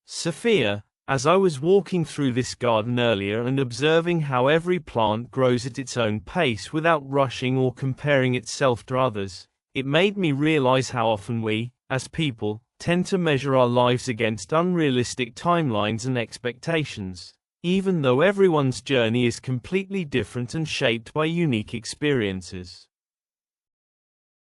Sophia, as I was walking through this garden earlier and observing how every plant grows at its own pace without rushing or comparing itself to others, it made me realize how often we, as people, tend to measure our lives against unrealistic timelines and expectations, even though everyone's journey is completely different and shaped by unique experiences.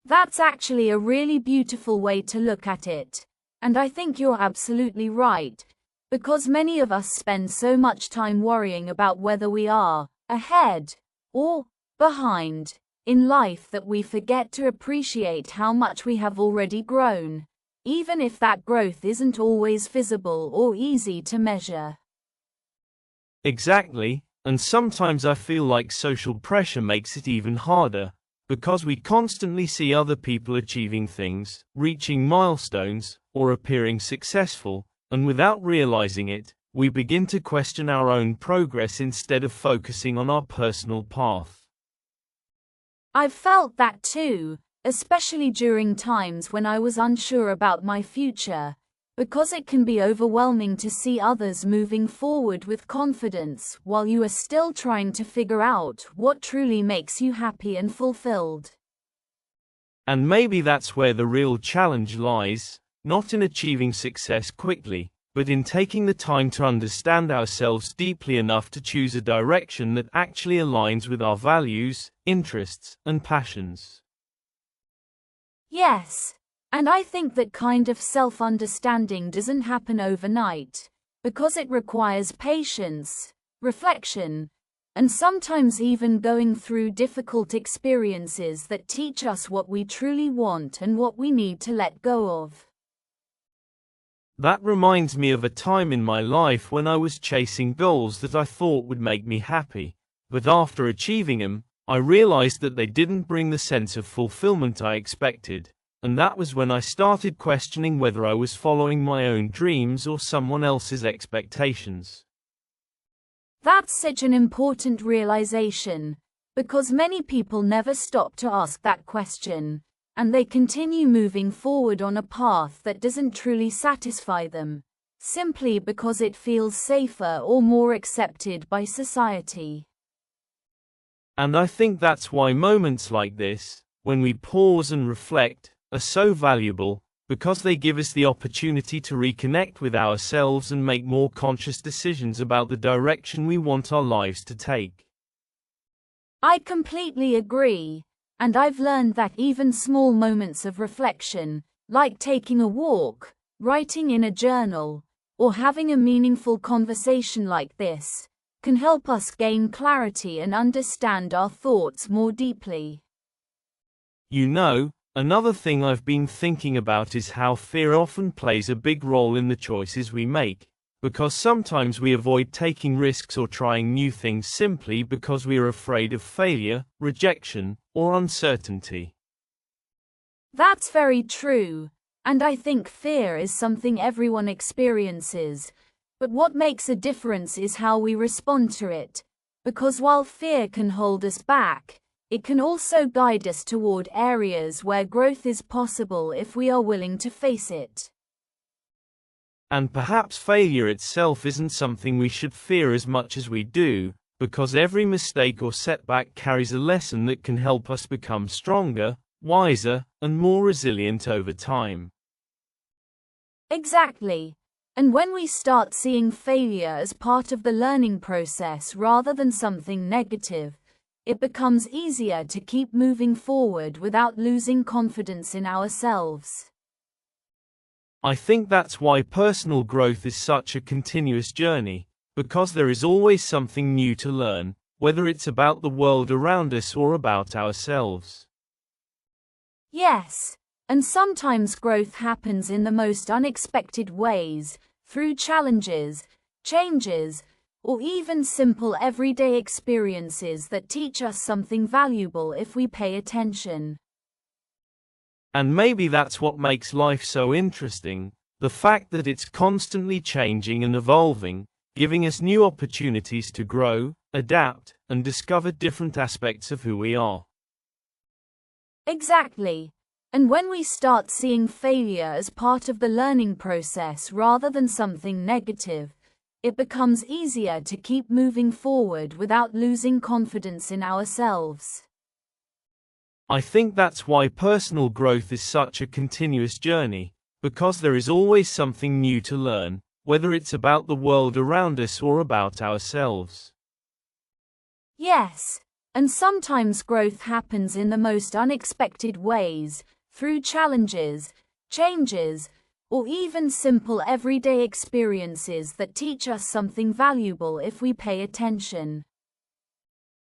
That's actually a really beautiful way to look at it. And I think you're absolutely right, because many of us spend so much time worrying about whether we are ahead or behind in life that we forget to appreciate how much we have already grown, even if that growth isn't always visible or easy to measure. Exactly, and sometimes I feel like social pressure makes it even harder, because we constantly see other people achieving things, reaching milestones, or appearing successful, and without realizing it, we begin to question our own progress instead of focusing on our personal path. I've felt that too, especially during times when I was unsure about my future, because it can be overwhelming to see others moving forward with confidence while you are still trying to figure out what truly makes you happy and fulfilled. And maybe that's where the real challenge lies, not in achieving success quickly, but in taking the time to understand ourselves deeply enough to choose a direction that actually aligns with our values, interests, and passions. Yes. And I think that kind of self-understanding doesn't happen overnight, because it requires patience, reflection, and sometimes even going through difficult experiences that teach us what we truly want and what we need to let go of. That reminds me of a time in my life when I was chasing goals that I thought would make me happy, but after achieving them, I realized that they didn't bring the sense of fulfillment I expected. And that was when I started questioning whether I was following my own dreams or someone else's expectations. That's such an important realization, because many people never stop to ask that question, and they continue moving forward on a path that doesn't truly satisfy them, simply because it feels safer or more accepted by society. And I think that's why moments like this, when we pause and reflect, are so valuable, because they give us the opportunity to reconnect with ourselves and make more conscious decisions about the direction we want our lives to take. I completely agree, and I've learned that even small moments of reflection, like taking a walk, writing in a journal, or having a meaningful conversation like this, can help us gain clarity and understand our thoughts more deeply. Another thing I've been thinking about is how fear often plays a big role in the choices we make, because sometimes we avoid taking risks or trying new things simply because we are afraid of failure, rejection, or uncertainty. That's very true, and I think fear is something everyone experiences, but what makes a difference is how we respond to it, because while fear can hold us back, it can also guide us toward areas where growth is possible if we are willing to face it. And perhaps failure itself isn't something we should fear as much as we do, because every mistake or setback carries a lesson that can help us become stronger, wiser, and more resilient over time. Exactly. And when we start seeing failure as part of the learning process rather than something negative, it becomes easier to keep moving forward without losing confidence in ourselves. I think that's why personal growth is such a continuous journey, because there is always something new to learn, whether it's about the world around us or about ourselves. Yes, and sometimes growth happens in the most unexpected ways, through challenges, changes, or even simple everyday experiences that teach us something valuable if we pay attention. And maybe that's what makes life so interesting, the fact that it's constantly changing and evolving, giving us new opportunities to grow, adapt, and discover different aspects of who we are. Exactly. And when we start seeing failure as part of the learning process rather than something negative, it becomes easier to keep moving forward without losing confidence in ourselves. I think that's why personal growth is such a continuous journey, because there is always something new to learn, whether it's about the world around us or about ourselves. Yes, and sometimes growth happens in the most unexpected ways, through challenges, changes, or even simple everyday experiences that teach us something valuable if we pay attention.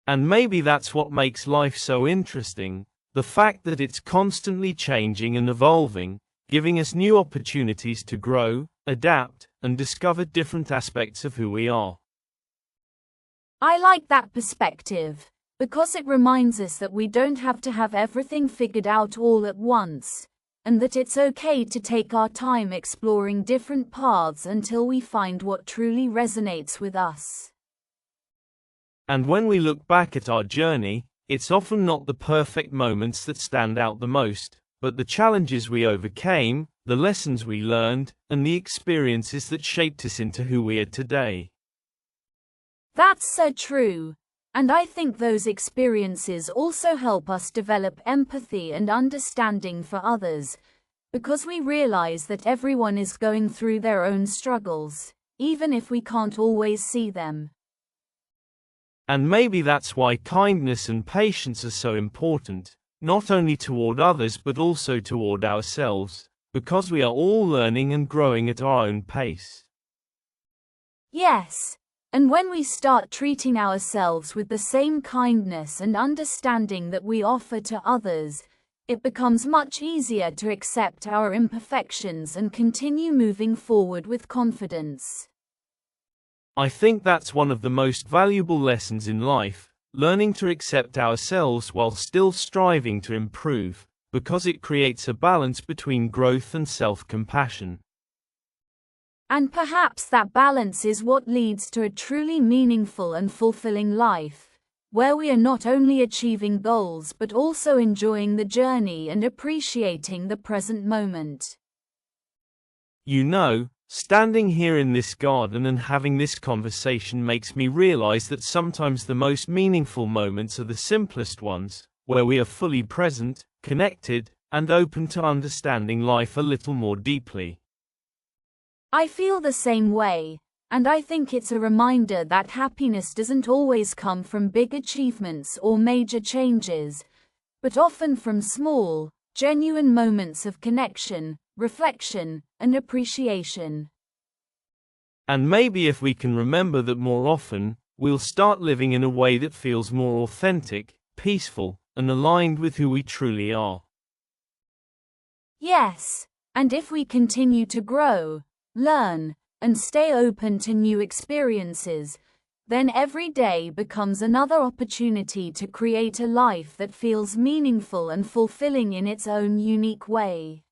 And maybe that's what makes life so interesting, the fact that it's constantly changing and evolving, giving us new opportunities to grow, adapt, and discover different aspects of who we are. I like that perspective, because it reminds us that we don't have to have everything figured out all at once, and that it's okay to take our time exploring different paths until we find what truly resonates with us. And when we look back at our journey, it's often not the perfect moments that stand out the most, but the challenges we overcame, the lessons we learned, and the experiences that shaped us into who we are today. That's so true. And I think those experiences also help us develop empathy and understanding for others, because we realize that everyone is going through their own struggles, even if we can't always see them. And maybe that's why kindness and patience are so important, not only toward others but also toward ourselves, because we are all learning and growing at our own pace. Yes. And when we start treating ourselves with the same kindness and understanding that we offer to others, it becomes much easier to accept our imperfections and continue moving forward with confidence. I think that's one of the most valuable lessons in life, learning to accept ourselves while still striving to improve, because it creates a balance between growth and self-compassion. And perhaps that balance is what leads to a truly meaningful and fulfilling life, where we are not only achieving goals but also enjoying the journey and appreciating the present moment. You know, standing here in this garden and having this conversation makes me realize that sometimes the most meaningful moments are the simplest ones, where we are fully present, connected, and open to understanding life a little more deeply. I feel the same way, and I think it's a reminder that happiness doesn't always come from big achievements or major changes, but often from small, genuine moments of connection, reflection, and appreciation. And maybe if we can remember that more often, we'll start living in a way that feels more authentic, peaceful, and aligned with who we truly are. Yes, and if we continue to grow, learn, and stay open to new experiences, then every day becomes another opportunity to create a life that feels meaningful and fulfilling in its own unique way.